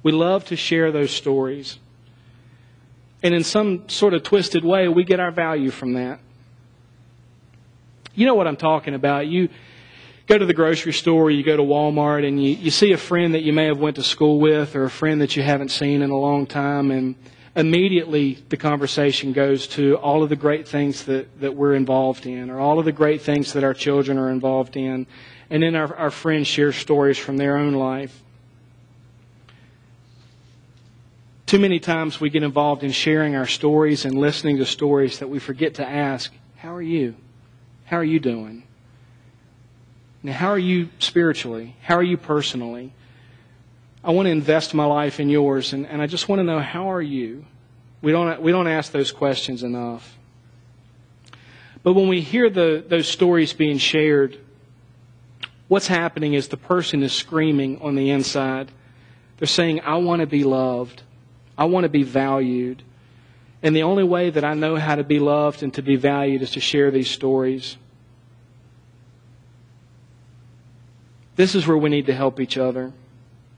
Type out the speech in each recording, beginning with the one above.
We love to share those stories. And in some sort of twisted way, we get our value from that. You know what I'm talking about. You go to the grocery store, you go to Walmart, and you see a friend that you may have went to school with or a friend that you haven't seen in a long time, and immediately the conversation goes to all of the great things that we're involved in, or all of the great things that our children are involved in. And then our friends share stories from their own life. Too many times we get involved in sharing our stories and listening to stories that we forget to ask, how are you? How are you doing? Now, how are you spiritually? How are you personally? I want to invest my life in yours, and I just want to know, how are you? We don't ask those questions enough. But when we hear those stories being shared, what's happening is the person is screaming on the inside. They're saying, I want to be loved. I want to be valued. And the only way that I know how to be loved and to be valued is to share these stories. This is where we need to help each other.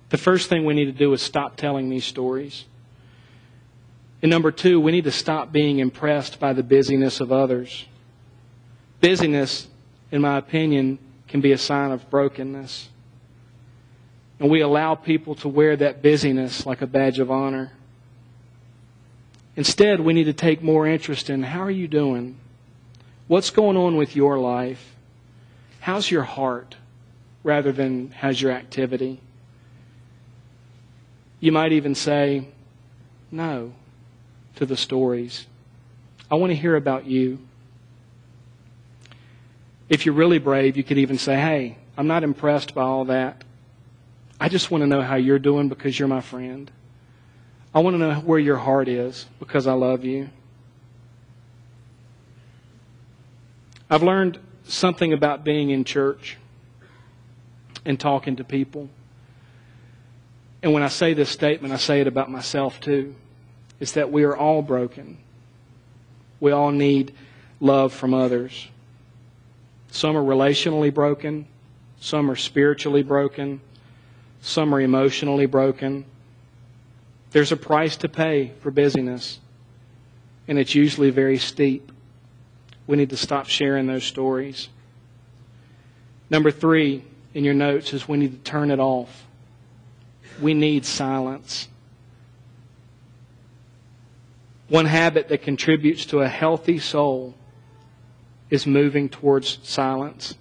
The first thing we need to do is stop telling these stories. And number two, we need to stop being impressed by the busyness of others. Busyness, in my opinion, can be a sign of brokenness. And we allow people to wear that busyness like a badge of honor. Instead, we need to take more interest in, how are you doing? What's going on with your life? How's your heart? Rather than, how's your activity? You might even say no to the stories. I want to hear about you. If you're really brave, you could even say, hey, I'm not impressed by all that. I just want to know how you're doing because you're my friend. I want to know where your heart is because I love you. I've learned something about being in church and talking to people. And when I say this statement, I say it about myself too. It's that we are all broken. We all need love from others. Some are relationally broken. Some are spiritually broken. Some are emotionally broken. There's a price to pay for busyness, and it's usually very steep. We need to stop sharing those stories. Number 3 in your notes is we need to turn it off. We need silence. One habit that contributes to a healthy soul is moving towards silence.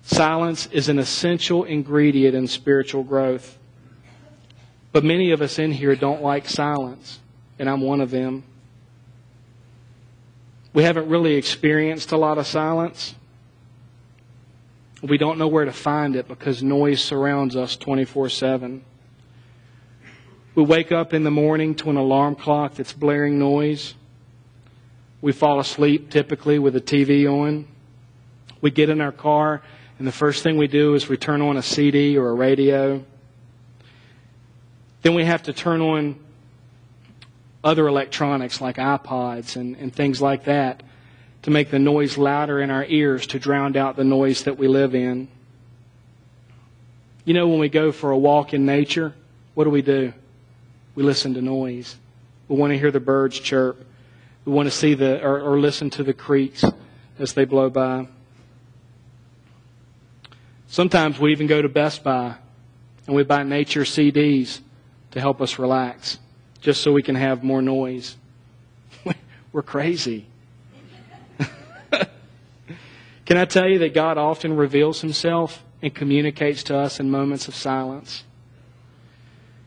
Silence is an essential ingredient in spiritual growth. But many of us in here don't like silence, and I'm one of them. We haven't really experienced a lot of silence. We don't know where to find it because noise surrounds us 24/7. We wake up in the morning to an alarm clock that's blaring noise. We fall asleep typically with the TV on. We get in our car, and the first thing we do is we turn on a CD or a radio. Then we have to turn on other electronics like iPods and things like that to make the noise louder in our ears to drown out the noise that we live in. You know, when we go for a walk in nature, what do? We listen to noise. We want to hear the birds chirp. We want to see or listen to the creeks as they blow by. Sometimes we even go to Best Buy and we buy nature CDs to help us relax, just so we can have more noise. We're crazy. Can I tell you that God often reveals Himself and communicates to us in moments of silence?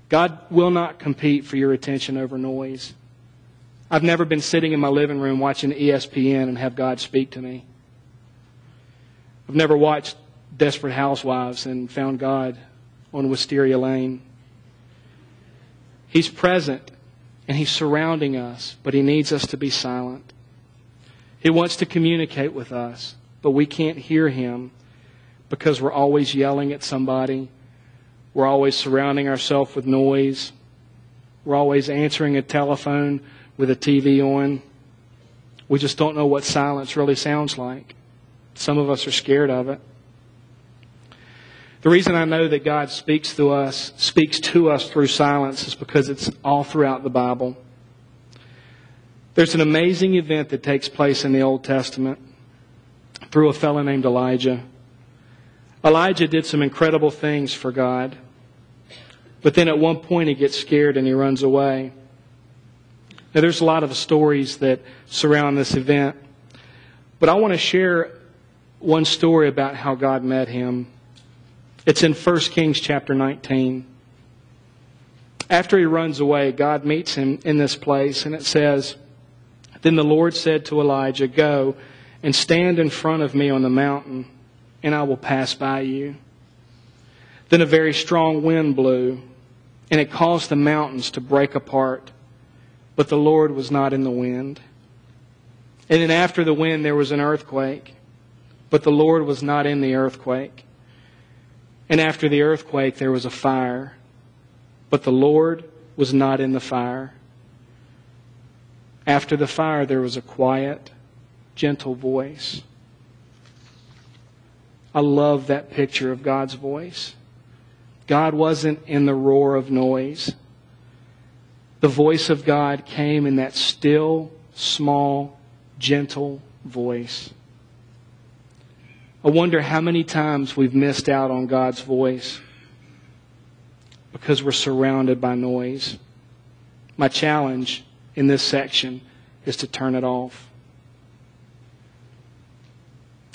God will not compete for your attention over noise. I've never been sitting in my living room watching ESPN and have God speak to me. I've never watched Desperate Housewives and found God on Wisteria Lane. He's present and He's surrounding us, but He needs us to be silent. He wants to communicate with us, but we can't hear Him because we're always yelling at somebody. We're always surrounding ourselves with noise. We're always answering a telephone with a TV on. We just don't know what silence really sounds like. Some of us are scared of it. The reason I know that God speaks to us through silence is because it's all throughout the Bible. There's an amazing event that takes place in the Old Testament through a fellow named Elijah. Elijah did some incredible things for God, but then at one point he gets scared and he runs away. Now there's a lot of stories that surround this event, but I want to share one story about how God met him. It's in 1 Kings chapter 19. After he runs away, God meets him in this place, and it says, "Then the Lord said to Elijah, 'Go and stand in front of me on the mountain, and I will pass by you.' Then a very strong wind blew, and it caused the mountains to break apart, but the Lord was not in the wind. And then after the wind there was an earthquake, but the Lord was not in the earthquake. And after the earthquake there was a fire, but the Lord was not in the fire. After the fire there was a quiet, gentle voice." I love that picture of God's voice. God wasn't in the roar of noise. The voice of God came in that still, small, gentle voice. I wonder how many times we've missed out on God's voice because we're surrounded by noise. My challenge in this section is to turn it off.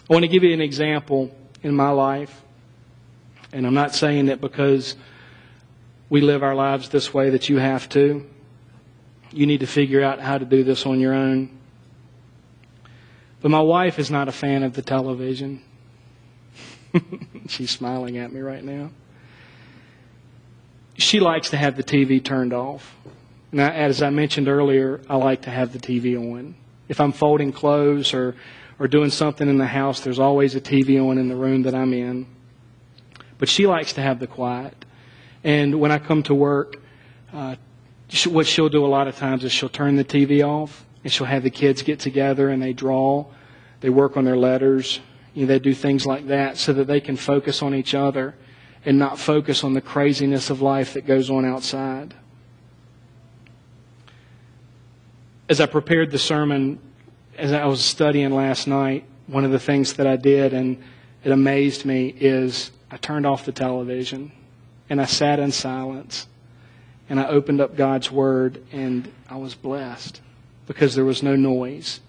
I want to give you an example in my life, and I'm not saying that because we live our lives this way that you have to. You need to figure out how to do this on your own. But my wife is not a fan of the television. She's smiling at me right now. She likes to have the TV turned off. Now, as I mentioned earlier, I like to have the TV on. If I'm folding clothes or doing something in the house, there's always a TV on in the room that I'm in. But she likes to have the quiet. And when I come to work, what she'll do a lot of times is she'll turn the TV off, and she'll have the kids get together and they draw, they work on their letters, they do things like that so that they can focus on each other and not focus on the craziness of life that goes on outside. As I prepared the sermon, as I was studying last night, one of the things that I did, and it amazed me, is I turned off the television and I sat in silence and I opened up God's Word, and I was blessed because there was no noise.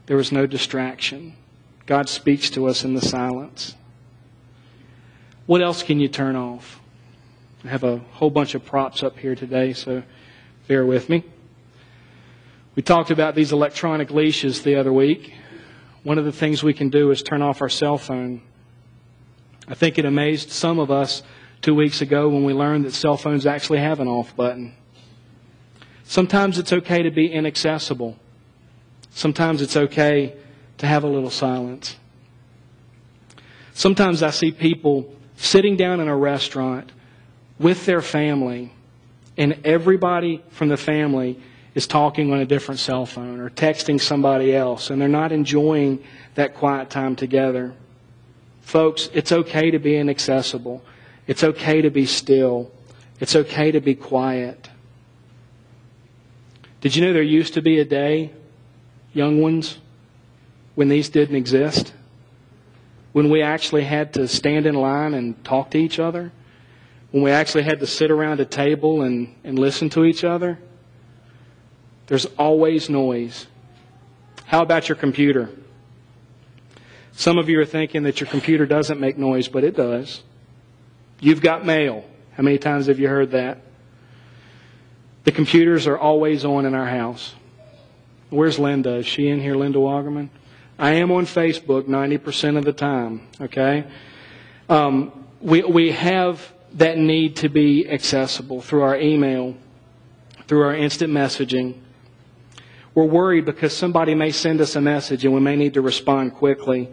There was no distraction. God speaks to us in the silence. What else can you turn off? I have a whole bunch of props up here today, so bear with me. We talked about these electronic leashes the other week. One of the things we can do is turn off our cell phone. I think it amazed some of us 2 weeks ago when we learned that cell phones actually have an off button. Sometimes it's okay to be inaccessible. Sometimes it's okay to have a little silence. Sometimes I see people sitting down in a restaurant with their family, and everybody from the family is talking on a different cell phone or texting somebody else, and they're not enjoying that quiet time together. Folks, it's okay to be inaccessible. It's okay to be still. It's okay to be quiet. Did you know there used to be a day, young ones, when these didn't exist? When we actually had to stand in line and talk to each other? When we actually had to sit around a table and listen to each other? There's always noise. How about your computer? Some of you are thinking that your computer doesn't make noise, but it does. You've got mail. How many times have you heard that? The computers are always on in our house. Where's Linda? Is she in here, Linda Wagerman? I am on Facebook 90% of the time, okay? We have that need to be accessible through our email, through our instant messaging. We're worried because somebody may send us a message and we may need to respond quickly.